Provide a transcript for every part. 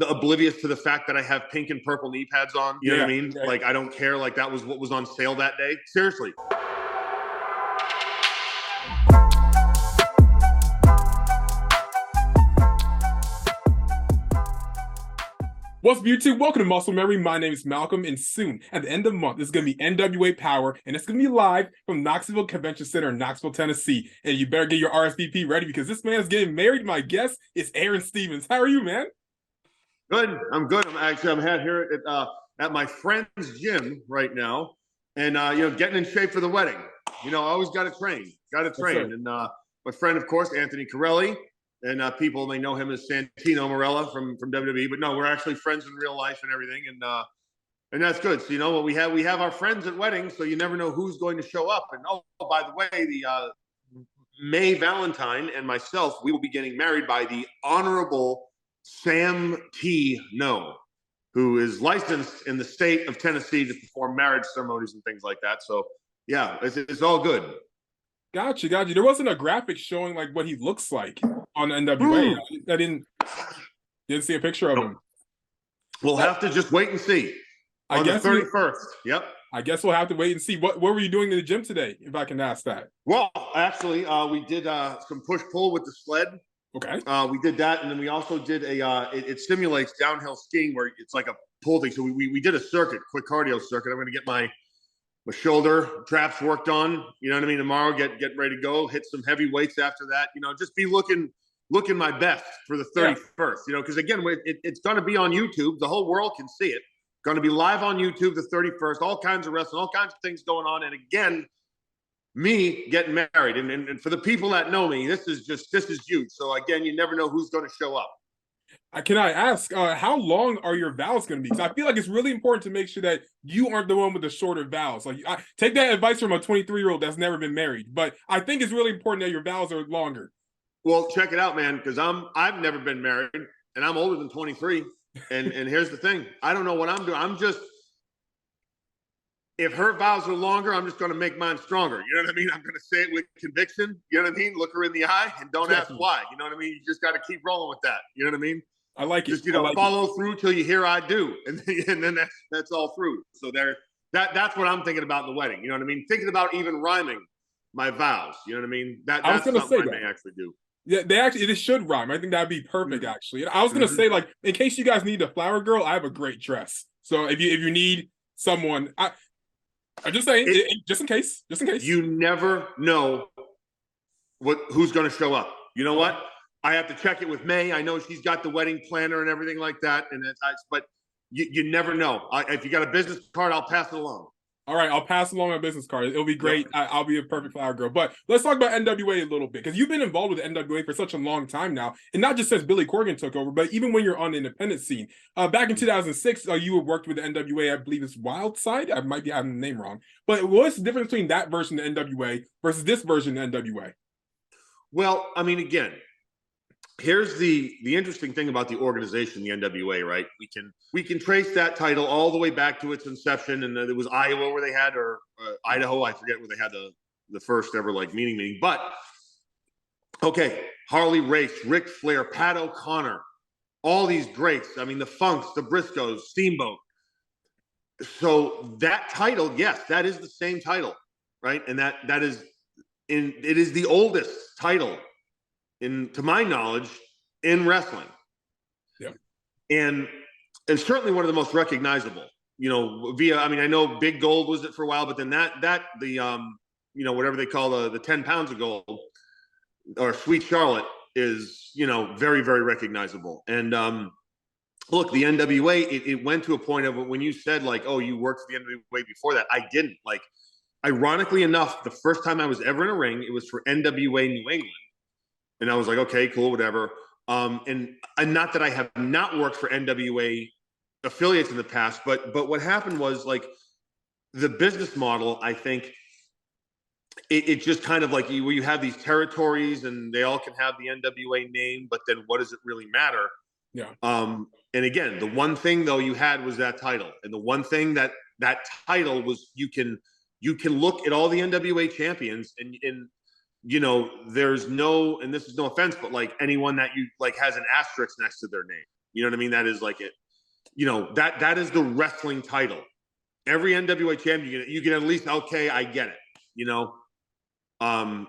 oblivious to the fact that I have pink and purple knee pads on. You know what I mean? Right. Like, I don't care. Like, that was what was on sale that day. Seriously. What's up, YouTube? Welcome to Muscle Memory. My name is Malcolm, and soon, at the end of the month, it's going to be NWA Powerrr, and it's going to be live from Knoxville Convention Center in Knoxville, Tennessee. And you better get your RSVP ready because this man is getting married. My guest is Aron Stevens. How are you, man? Good. I'm good. I'm here at my friend's gym right now, and getting in shape for the wedding. I always got to train. And my friend, of course, Anthony Corelli. And people may know him as Santino Marella from WWE, but no, we're actually friends in real life and everything, and that's good. So what we have our friends at weddings, so you never know who's going to show up. And by the way, the May Valentine and myself, we will be getting married by the Honorable Sam T. No, who is licensed in the state of Tennessee to perform marriage ceremonies and things like that. So yeah, it's all good. Gotcha. There wasn't a graphic showing like what he looks like on NWA. I didn't see a picture of him. We'll have to just wait and see. On the 31st. Yep. I guess we'll have to wait and see. What were you doing in the gym today, if I can ask that? Well, actually, we did some push-pull with the sled. Okay. We did that, and then we also did it simulates downhill skiing where it's like a pull thing. So we did a circuit, quick cardio circuit. I'm going to get my shoulder traps worked on, you know what I mean? Tomorrow, get ready to go, hit some heavy weights after that, just be looking my best for the 31st, because again, it's going to be on YouTube. The whole world can see it. Going to be live on YouTube the 31st, all kinds of wrestling, all kinds of things going on. And again, me getting married. And for the people that know me, this is huge. So again, you never know who's going to show up. Can I ask, how long are your vows going to be? Because I feel like it's really important to make sure that you aren't the one with the shorter vows. Like, I take that advice from a 23-year-old that's never been married. But I think it's really important that your vows are longer. Well, check it out, man, because I've never been married, and I'm older than 23. And here's the thing. I don't know what I'm doing. If her vows are longer, I'm just going to make mine stronger. You know what I mean? I'm going to say it with conviction. You know what I mean? Look her in the eye and don't ask why. You know what I mean? You just got to keep rolling with that. You know what I mean? I like it. Just follow through till you hear I do, and then that's all through. So that's what I'm thinking about in the wedding. You know what I mean? Thinking about even rhyming my vows. You know what I mean? That's something I may actually do. Yeah, it should rhyme. I think that'd be perfect, actually. I was gonna say, like, in case you guys need a flower girl, I have a great dress. So if you need someone, I'm just saying, just in case. You never know who's going to show up. You know what? I have to check it with May. I know she's got the wedding planner and everything like that, but you never know. If you got a business card, I'll pass it along. All right, I'll pass along my business card. It'll be great. Yep. I'll be a perfect flower girl. But let's talk about NWA a little bit, because you've been involved with NWA for such a long time now, and not just since Billy Corgan took over, but even when you're on the independent scene. Back in 2006, you worked with the NWA. I believe it's Wild Side. I might be having the name wrong. But what's the difference between that version of NWA versus this version of NWA? Well, I mean, again, here's the interesting thing about the organization, the NWA, right? We can trace that title all the way back to its inception, and it was Iowa where they had, or Idaho, I forget where they had the first ever meeting. But okay, Harley Race, Ric Flair, Pat O'Connor, all these greats. I mean, the Funks, the Briscoes, Steamboat. So that title, yes, that is the same title, right? And it is the oldest title, to my knowledge, in wrestling. Yeah. And certainly one of the most recognizable, I know Big Gold was it for a while, but then whatever they call the 10 pounds of gold, or Sweet Charlotte, is, very, very recognizable. And look, the NWA, it went to a point of when you said, like, oh, you worked for the NWA before that. I didn't. Like, ironically enough, the first time I was ever in a ring, it was for NWA New England. And I was like, okay, cool, whatever. And not that I have not worked for NWA affiliates in the past, but what happened was, like, the business model, I think, it just kind of like where you have these territories and they all can have the NWA name, but then what does it really matter? Yeah. And again, the one thing though you had was that title, and the one thing that title was, you can look at all the NWA champions and there's no, and this is no offense, but like anyone that you like has an asterisk next to their name. You know what I mean? That is like it. You know, that is the wrestling title. Every NWA champion, you can at least, okay, I get it. You know, and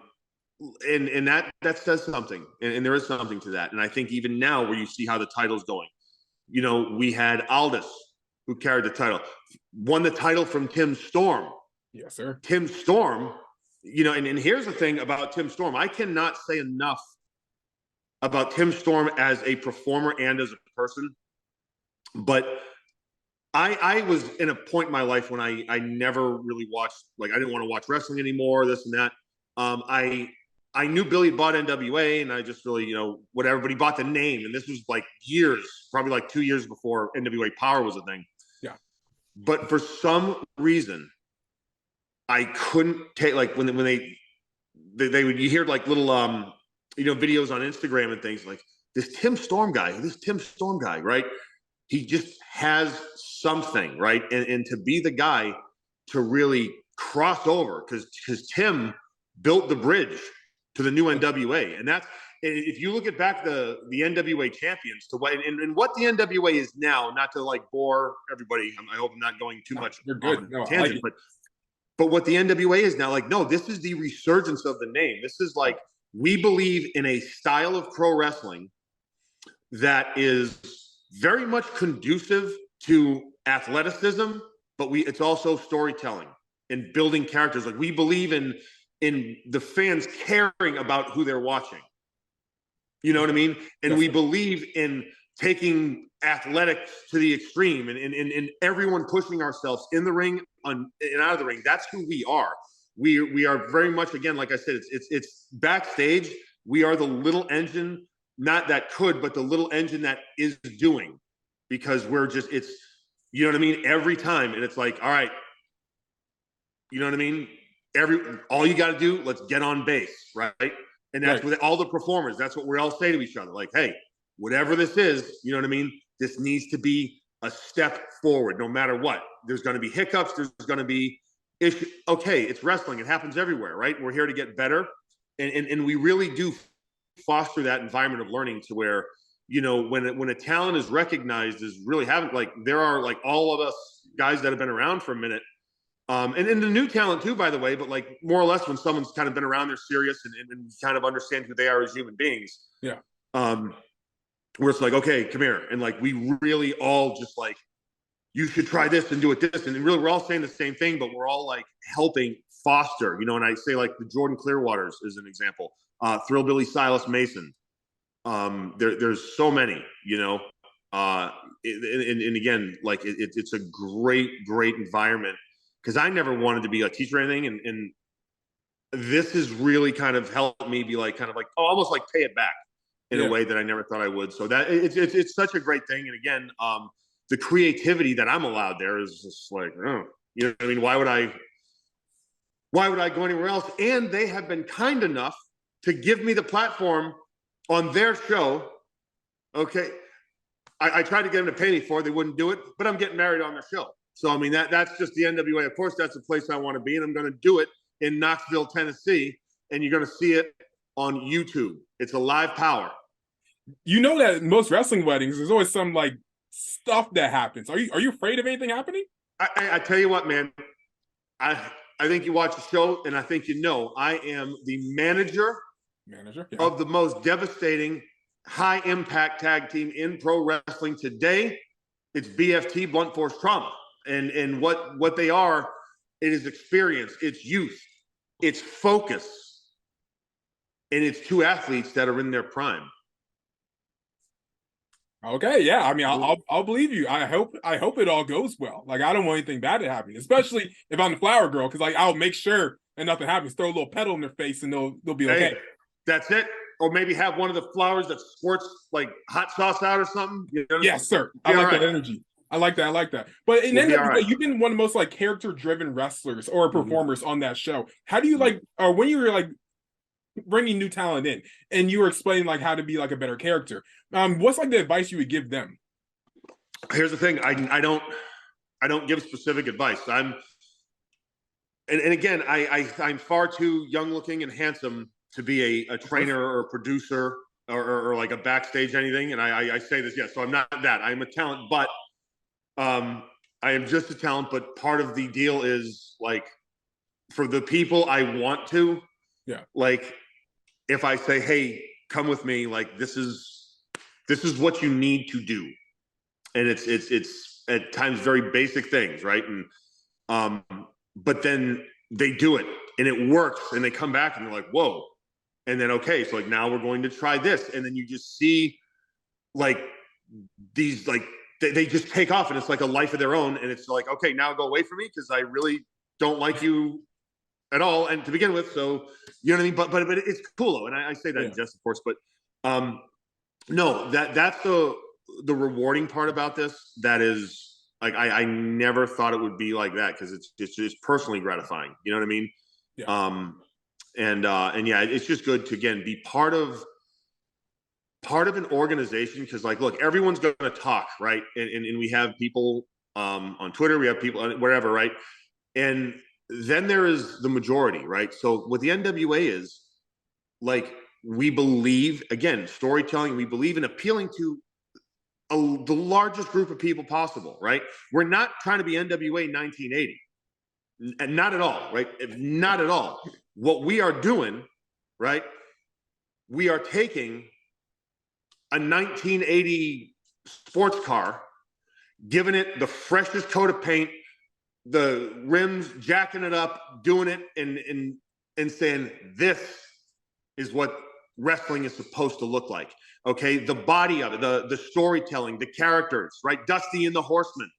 that says something, and there is something to that. And I think even now, where you see how the title's going, you know, we had Aldis, who carried the title, won the title from Tim Storm. Yes, sir. Tim Storm, you know, and here's the thing about Tim Storm. I cannot say enough about Tim Storm as a performer and as a person. But I was in a point in my life when I never really watched, like, I didn't want to watch wrestling anymore, this and that. I knew Billy bought NWA, and I just really, you know, whatever, but he bought the name. And this was like years, probably like 2 years before NWA Powerrr was a thing. Yeah. But for some reason, I couldn't take, like, when they would, you hear like little, you know, videos on Instagram and things like this Tim Storm guy, right? He just has something, right? And to be the guy to really cross over, because Tim built the bridge to the new NWA. And that's, if you look at back the NWA champions to what, and what the NWA is now, not to like bore everybody, I hope I'm not going too much You're good. on No, tangent, like but what the NWA is now, like, no, this is the resurgence of the name. This is like, we believe in a style of pro wrestling that is very much conducive to athleticism, but it's also storytelling and building characters. Like, we believe in the fans caring about who they're watching. You know what I mean? And we believe in taking athletics to the extreme, and everyone pushing ourselves in the ring and out of the ring. That's who we are. We are very much, again, like I said, it's backstage. We are the little engine, not that could, but the little engine that is doing, because we're just, it's, you know what I mean? Every time. And it's like, all right, you know what I mean? All you got to do, let's get on base, right? And that's with all the performers. That's what we all say to each other. Like, hey, whatever this is, you know what I mean? This needs to be a step forward, no matter what. There's going to be hiccups. There's going to be issues. Okay, it's wrestling. It happens everywhere, right? We're here to get better. And we really do foster that environment of learning to where, you know, when a talent is recognized as really having, like, there are like all of us guys that have been around for a minute. And the new talent too, by the way, but like more or less when someone's kind of been around, they're serious and kind of understand who they are as human beings. Yeah. Where it's like, okay, come here. And like, we really all just like, you should try this and do it this. And really, we're all saying the same thing, but we're all like helping foster, you know, and I say like the Jordan Clearwaters is an example. Thrillbilly Silas Mason. There's so many, you know, and again, like it's a great environment. Because I never wanted to be a teacher or anything, and this has really kind of helped me be like, kind of like, almost like pay it back in a way that I never thought I would. So that it's such a great thing. And again, the creativity that I'm allowed there is just like, oh, you know what I mean? Why would I go anywhere else? And they have been kind enough to give me the platform on their show. Okay, I tried to get them to pay me for it; they wouldn't do it. But I'm getting married on their show. So, I mean, that's just the NWA. Of course, that's the place I want to be, and I'm going to do it in Knoxville, Tennessee, and you're going to see it on YouTube. It's a live Powerrr. You know that most wrestling weddings, there's always some, like, stuff that happens. Are you afraid of anything happening? I tell you what, man. I think you watch the show, and I think you know I am the manager of the most devastating, high-impact tag team in pro wrestling today. It's BFT, Blunt Force Trauma. And what they are, it is experience, it's youth, it's focus, and it's two athletes that are in their prime. Okay, yeah. I mean, I'll believe you. I hope it all goes well. Like, I don't want anything bad to happen, especially if I'm the flower girl, because like I'll make sure and nothing happens. Throw a little petal in their face and they'll be okay. Hey, that's it. Or maybe have one of the flowers that squirts like hot sauce out or something. You know? Yes, sir. I like that energy. I like that. But in NWA, you've been one of the most like character-driven wrestlers or performers on that show. How do you like, or when you were like bringing new talent in and you were explaining like how to be like a better character, what's like the advice you would give them? Here's the thing: I don't give specific advice. And again, I'm far too young-looking and handsome to be a trainer or a producer or like a backstage anything. And I say this, yes. So I'm not that. I'm a talent, but I am just a talent. But part of the deal is like for the people I want to, like if I say, hey, come with me, like this is what you need to do, and it's at times very basic things, right? And but then they do it and it works, and they come back and they're like, whoa. And then, okay, so like now we're going to try this. And then you just see like these, like they just take off, and it's like a life of their own. And it's like, okay, now go away from me because I really don't like you at all. And to begin with, so you know what I mean? But it's cool though. And I say that in jest, of course, but no, that's the rewarding part about this. That is like, I never thought it would be like that because it's just personally gratifying. You know what I mean? Yeah. And yeah, it's just good to again be part of an organization, because like, look, everyone's going to talk, right? And we have people on Twitter, we have people wherever, right? And then there is the majority, right? So what the NWA is like, we believe, again, storytelling. We believe in appealing to the largest group of people possible, right? We're not trying to be NWA 1980. And not at all, right? Not at all. What we are doing, right? We are taking a 1980 sports car, giving it the freshest coat of paint, the rims, jacking it up, doing it, and saying, this is what wrestling is supposed to look like. Okay, the body of it, the storytelling, the characters, right? Dusty and the Horseman.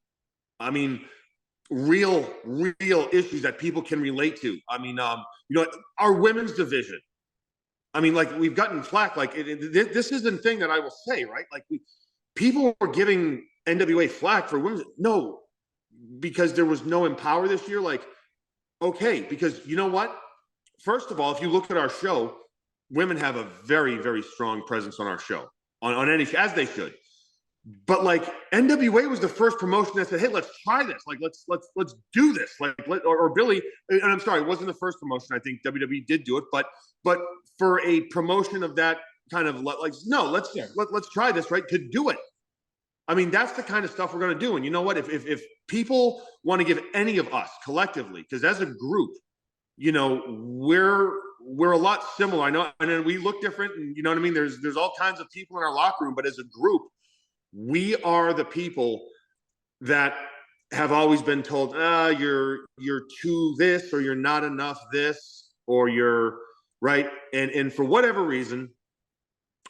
I mean, real issues that people can relate to. I mean, you know, our women's division. I mean, like, we've gotten flack. Like, this is the thing that I will say, right? Like, people were giving NWA flack for women's. No, because there was no Empower this year. Like, okay, because you know what? First of all, if you look at our show, women have a very, very strong presence on our show, on any, as they should. But like, NWA was the first promotion that said, hey, let's try this. Like, let's do this. Like, or Billy, and I'm sorry, it wasn't the first promotion. I think WWE did do it, but for a promotion of that kind of like, no, let's try this, right? To do it. I mean, that's the kind of stuff we're going to do. And you know what? If people want to give any of us collectively, because as a group, you know, we're a lot similar. I know, and we look different, and you know what I mean? There's all kinds of people in our locker room, but as a group, we are the people that have always been told, you're too this, or you're not enough this, or you're right. And for whatever reason,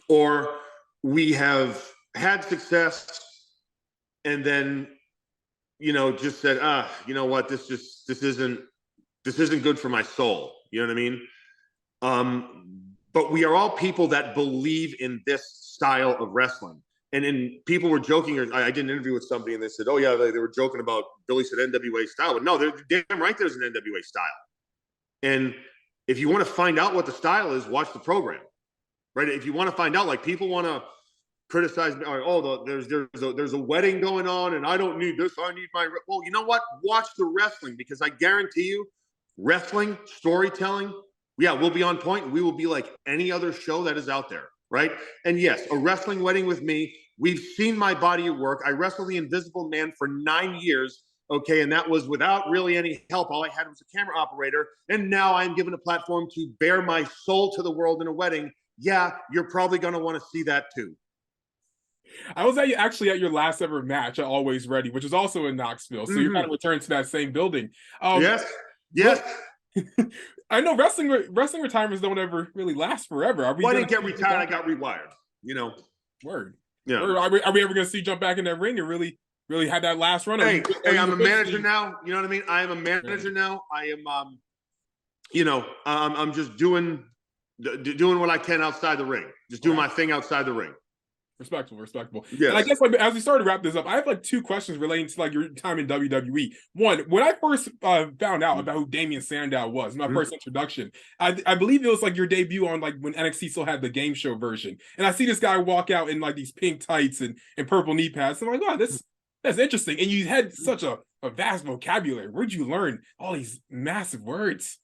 or we have had success and then, you know, just said, you know what, this isn't good for my soul. You know what I mean? But we are all people that believe in this style of wrestling. And people were joking, or I did an interview with somebody and they said, oh yeah, they were joking about, Billy said NWA style. But no, they're damn right there's an NWA style. And if you want to find out what the style is, watch the program, right? If you want to find out, like, people want to criticize me, oh, there's a wedding going on and I don't need this, I need my, well, you know what? Watch the wrestling, because I guarantee you, wrestling, storytelling, yeah, we'll be on point, and we will be like any other show that is out there. Right? And yes, a wrestling wedding with me. We've seen my body at work. I wrestled the Invisible Man for 9 years. Okay. And that was without really any help. All I had was a camera operator. And now I'm given a platform to bare my soul to the world in a wedding. Yeah, you're probably going to want to see that too. I was actually at your last ever match at Always Ready, which is also in Knoxville. So you're kind of returned to that same building. Yes. I know wrestling retirements don't ever really last forever. I didn't get retired. I got rewired. You know. Word. Yeah. Are we ever going to see you jump back in that ring and really have that last run? Hey, I'm a manager now. You know what I mean? I am a manager now. I am, you know, I'm just doing what I can outside the ring. Just doing my thing outside the ring. Respectable. Yes. And I guess, like, as we started to wrap this up, I have like two questions relating to like your time in WWE. One, when I first found out about who Damien Sandow was, my first introduction, I believe it was like your debut on like when NXT still had the game show version. And I see this guy walk out in like these pink tights and purple knee pads. I'm like, wow, that's interesting. And you had such a vast vocabulary. Where'd you learn all these massive words?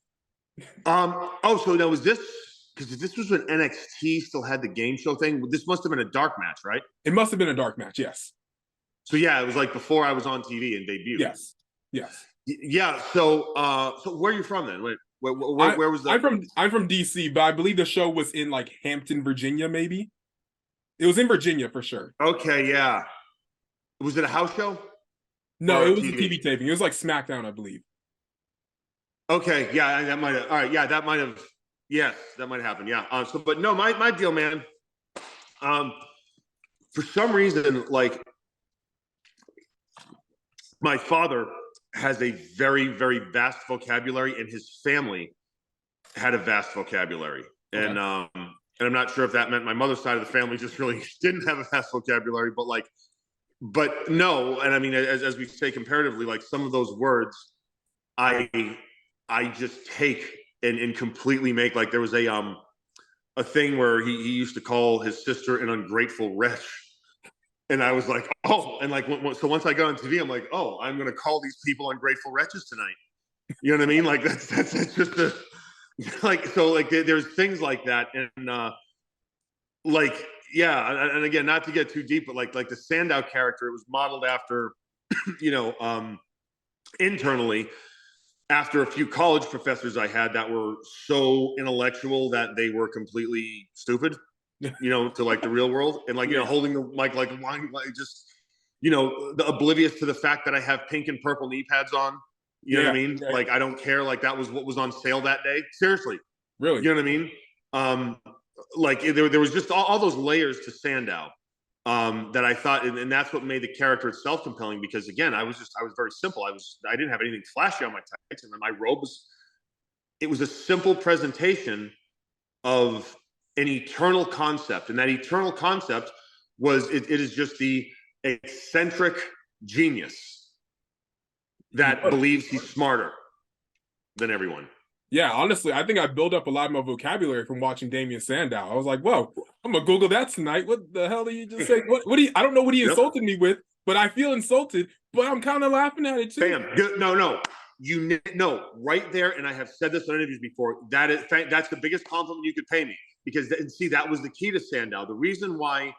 So now was this because this was when NXT still had the game show thing. This must have been a dark match, right? It must have been a dark match, yes. So yeah, it was like before I was on TV and debuted. Yes, yes. Yeah. So where are you from then? Wait, where was that? I'm from DC, but I believe the show was in like Hampton, Virginia, maybe. It was in Virginia for sure. Okay, yeah. Was it a house show? No, it was a TV taping. It was like SmackDown, I believe. Okay, yeah, that might have. All right, yeah, that might have. Yes, that might happen. Yeah. So, but no, my deal, man. For some reason, like my father has a very, very vast vocabulary, and his family had a vast vocabulary, okay. And I'm not sure if that meant my mother's side of the family just really didn't have a vast vocabulary, but no. And I mean, as we say comparatively, like some of those words, I just take and completely make, like there was a thing where he used to call his sister an ungrateful wretch. And I was like, oh, and like, so once I got on TV, I'm like, oh, I'm going to call these people ungrateful wretches tonight. You know what I mean? Like that's just the, like, so like there's things like that. And like, yeah. And again, not to get too deep, but like the Sandow character, it was modeled after, you know, internally, after a few college professors I had that were so intellectual that they were completely stupid, you know, to like the real world, and like, you know, holding the mic like just, you know, the oblivious to the fact that I have pink and purple knee pads on. You know what I mean? Yeah. Like I don't care. Like that was what was on sale that day. Seriously, really. You know what I mean? Like there was just all those layers to Sandow. That I thought, and that's what made the character itself compelling, because again, I was very simple. I didn't have anything flashy on my tights, and then my robe it was a simple presentation of an eternal concept. And that eternal concept was, it is just the eccentric genius that believes he's smarter than everyone. Yeah, honestly, I think I built up a lot of my vocabulary from watching Damien Sandow. I was like, whoa, I'm gonna Google that tonight. What the hell did you just say? What do you, I don't know what he insulted me with, but I feel insulted, but I'm kind of laughing at it too. Bam. No. You know, right there, and I have said this on interviews before, that's the biggest compliment you could pay me, because see, that was the key to Sandow. The reason why,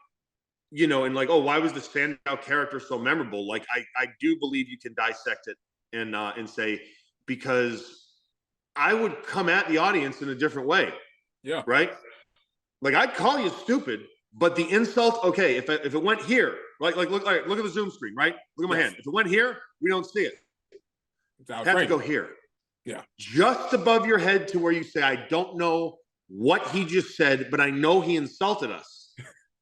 you know, and like, oh, why was the Sandow character so memorable? Like, I do believe you can dissect it and say, because I would come at the audience in a different way. Yeah. Right? Like I'd call you stupid, but the insult, okay, if it went here, look at the Zoom screen, right? Look at my hand. If it went here, we don't see it. It has to go here. Yeah. Just above your head to where you say, I don't know what he just said, but I know he insulted us.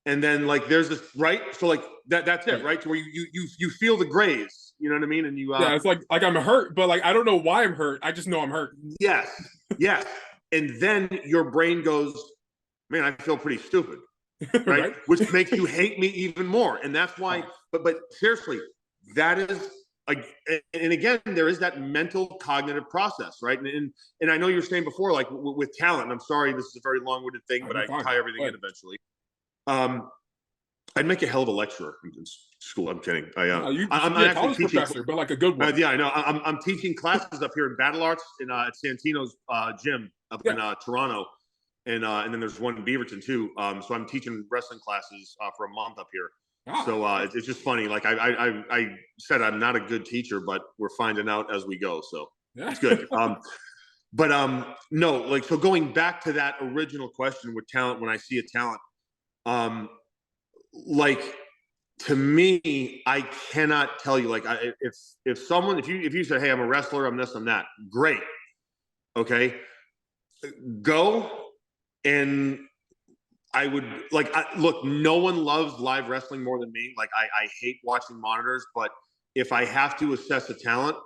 And then like there's this, right? So like that's it, right? To where you feel the graze. You know what I mean? And you yeah, it's like I'm hurt, but like I don't know why I'm hurt. I just know I'm hurt. Yes. And then your brain goes, man, I feel pretty stupid. Right? Which makes you hate me even more. And that's why, but seriously, that is like, and again, there is that mental cognitive process, right? And I know you were saying before, like with talent, and I'm sorry, this is a very long-winded thing, but I tie everything in eventually. I'd make a hell of a lecturer in school. I'm kidding. I'm actually a college professor, but like a good one. Yeah, I know. I'm teaching classes up here in Battle Arts at Santino's gym up in Toronto, and then there's one in Beaverton too. So I'm teaching wrestling classes for a month up here. So it's just funny. Like I said, I'm not a good teacher, but we're finding out as we go. So it's good. But no, like, so going back to that original question with talent, when I see a talent, like, to me, I cannot tell you, like, if someone, if you said, hey, I'm a wrestler, I'm this, I'm that, great. Okay. Go. And I would like, look, no one loves live wrestling more than me. Like I hate watching monitors, but if I have to assess a talent,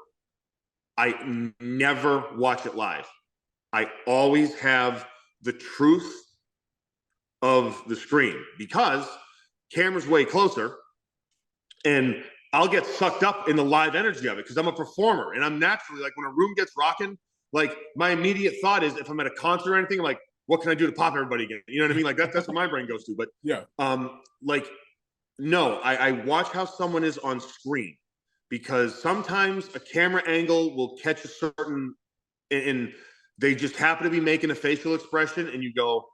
I never watch it live. I always have the truth of the screen, because camera's way closer and I'll get sucked up in the live energy of it, because I'm a performer and I'm naturally, like, when a room gets rocking, like my immediate thought is, if I'm at a concert or anything, I'm like, what can I do to pop everybody again? You know what I mean? Like that's what my brain goes to. But yeah, like, no, I watch how someone is on screen, because sometimes a camera angle will catch a certain, and They just happen to be making a facial expression, and you go,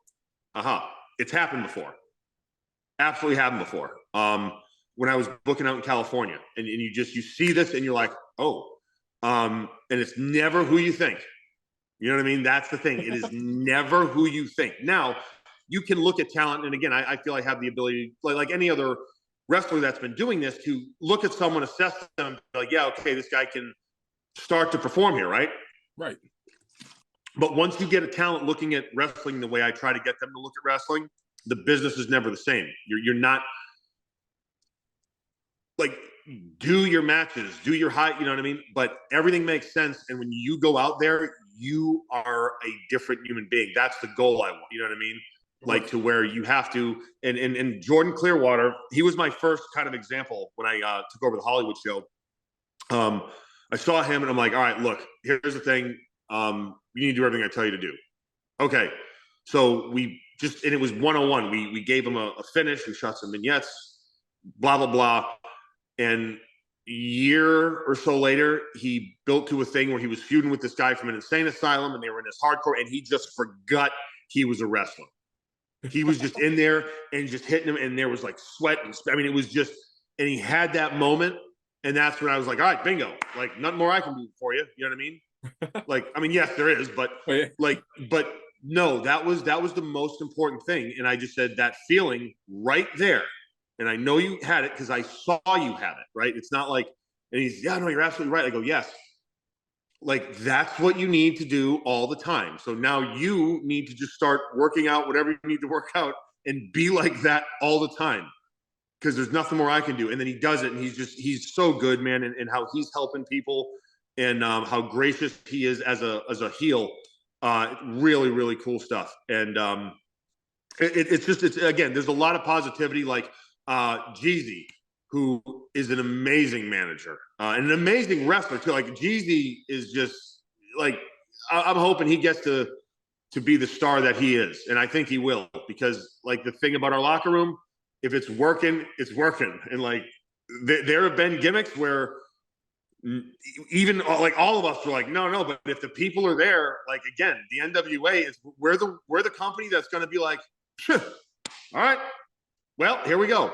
aha, it's happened before. Absolutely happened before. When I was booking out in California, and you see this, and you're like, oh, and it's never who you think. You know what I mean? That's the thing. It is never who you think. Now, you can look at talent, and again, I feel I have the ability, like any other wrestler that's been doing this, to look at someone, assess them, and be like, yeah, okay, this guy can start to perform here, right? Right. But once you get a talent looking at wrestling the way I try to get them to look at wrestling, the business is never the same. You're not like, do your matches, do your height, you know what I mean? But everything makes sense. And when you go out there, you are a different human being. That's the goal I want, you know what I mean? Like, to where you have to, and Jordan Clearwater, he was my first kind of example when I took over the Hollywood show. I saw him and I'm like, all right, look, here's the thing. You need to do everything I tell you to do. Okay. So we just, and it was 101. We gave him a finish. We shot some vignettes, blah, blah, blah. And a year or so later, he built to a thing where he was feuding with this guy from an insane asylum, and they were in this hardcore, and he just forgot he was a wrestler. He was just in there and just hitting him, and there was like sweat. And I mean, it was just, and he had that moment. And that's when I was like, all right, bingo. Like, nothing more I can do for you. You know what I mean? Like, I mean, yes, there is, but but no, that was the most important thing. And I just said, that feeling right there. And I know you had it because I saw you have it, right? It's not like, and he's, yeah, no, you're absolutely right. I go, yes. Like, that's what you need to do all the time. So now you need to just start working out whatever you need to work out and be like that all the time, because there's nothing more I can do. And then he does it, and he's so good, man, and how he's helping people, and how gracious he is as a heel. Really, really cool stuff. And it's again, there's a lot of positivity. Like Jeezy, who is an amazing manager and an amazing wrestler too. Like, Jeezy is just like, I'm hoping he gets to be the star that he is, and I think he will, because like, the thing about our locker room, if it's working, it's working. And like, there have been gimmicks where even like all of us were like, no, but if the people are there, like, again, the NWA is, we're the company that's going to be like, all right, well, here we go.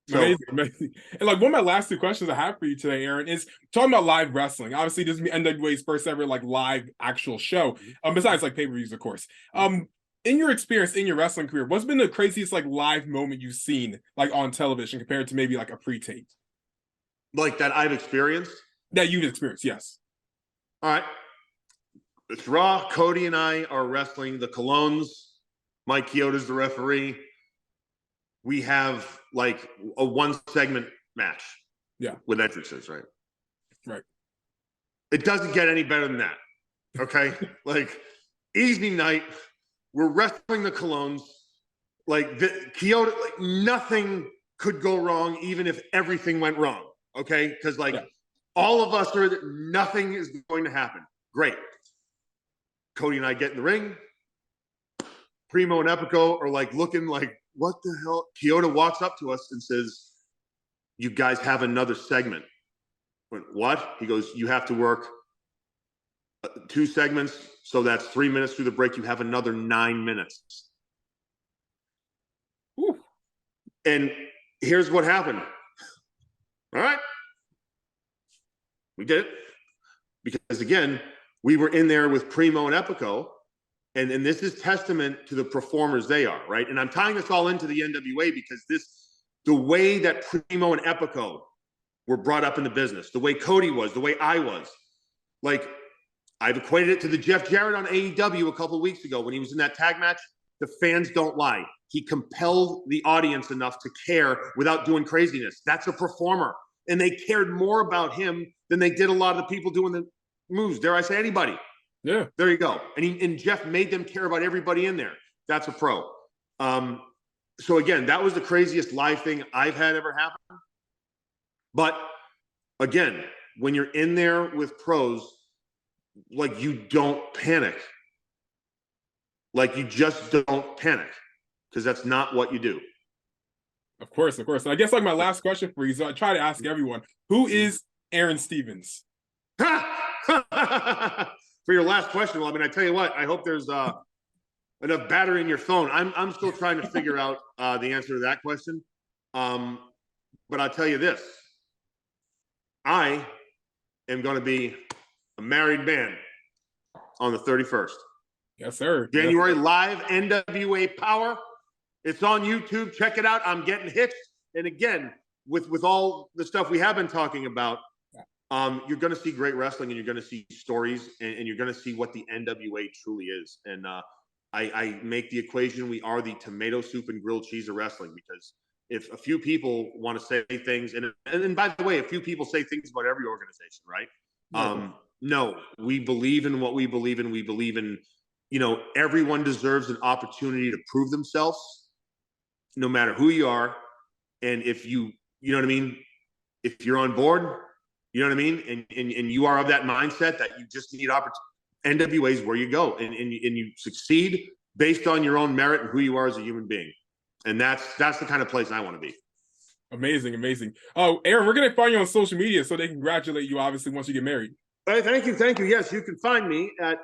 So, amazing. And like, one of my last two questions I have for you today, Aron, is talking about live wrestling. Obviously, this is NWA's first ever like live actual show, besides like pay-per-views, of course. In your experience, in your wrestling career, what's been the craziest like live moment you've seen like on television compared to maybe like a pre-tape? Like, that I've experienced? That you've experienced, yes. All right. It's Raw. Cody and I are wrestling the Colognes. Mike Chioda's the referee. We have like a 1-segment match. Yeah. With entrances, right? Right. It doesn't get any better than that. Okay? Like, evening night, we're wrestling the Colognes. Like, Chioda, like, nothing could go wrong, even if everything went wrong. Okay? Because like, all of us are, nothing is going to happen. Great. Cody and I get in the ring. Primo and Epico are like looking like, what the hell? Chioda walks up to us and says, you guys have another segment. Went, what? He goes, you have to work 2 segments, so that's 3 minutes through the break. You have another 9 minutes. Whew. And here's what happened. All right. We did it. Because again, we were in there with Primo and Epico. And this is testament to the performers they are, right? And I'm tying this all into the NWA because the way that Primo and Epico were brought up in the business, the way Cody was, the way I was, like, I've equated it to the Jeff Jarrett on AEW a couple of weeks ago when he was in that tag match. The fans don't lie. He compelled the audience enough to care without doing craziness. That's a performer. And they cared more about him than they did a lot of the people doing the moves. Dare I say anybody? Yeah. There you go. And Jeff made them care about everybody in there. That's a pro. So again, that was the craziest live thing I've had ever happen. But again, when you're in there with pros, like, you don't panic. Like, you just don't panic, because that's not what you do. Of course. And I guess like my last question for you, so I try to ask everyone, who is Aron Stevens? for your last question, well, I mean, I tell you what, I hope there's enough battery in your phone. I'm still trying to figure out the answer to that question. But I'll tell you this. I am going to be a married man on the 31st. Yes, sir. January live NWA Powerrr. It's on YouTube. Check it out. I'm getting hitched. And again, with all the stuff we have been talking about, you're going to see great wrestling, and you're going to see stories, and you're going to see what the NWA truly is. And I make the equation, we are the tomato soup and grilled cheese of wrestling, because if a few people want to say things, and by the way, a few people say things about every organization, right? No, we believe in what we believe in. We believe in, everyone deserves an opportunity to prove themselves, no matter who you are. And if you know what I mean? If you're on board, you know what I mean? And you are of that mindset that you just need opportunity, NWA is where you go, and you succeed based on your own merit and who you are as a human being. And that's the kind of place I want to be. Amazing, amazing. Oh, Aron, we're going to find you on social media so they can congratulate you, obviously, once you get married. Hey, thank you. Yes, you can find me at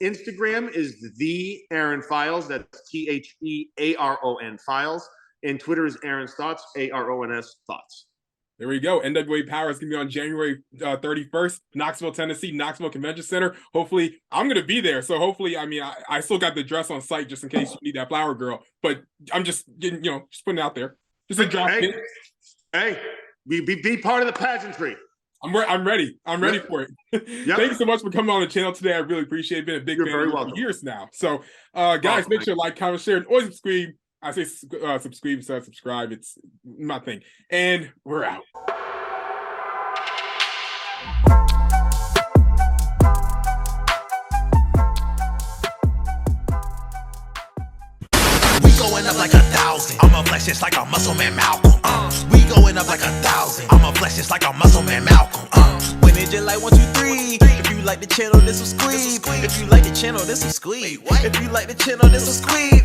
Instagram is the Aron Files. That's TheAron Files. And Twitter is Aron's Thoughts, ARONS Thoughts. There we go. NWA Powerrr is going to be on January 31st, Knoxville, Tennessee, Knoxville Convention Center. Hopefully, I'm going to be there. So hopefully, I mean, I still got the dress on site just in case you need that flower girl. But I'm just getting, just putting it out there. Just a drop in. Hey, be part of the pageantry. I'm ready. I'm ready for it. Yep. Thank you so much for coming on the channel today. I really appreciate it. Been a big fan for years now. So, guys, make sure to like, comment, share, and always subscribe. I say subscribe. It's my thing. And we're out. We going up like 1,000. I'm a flex just like a muscle man Malcolm. We going up like 1,000. I'm a flex just like a muscle man Malcolm. When it just like 1, 2, 3. If you like the channel, this will squeeze. If you like the channel, this will squeeze. If you like the channel, this will squeeze.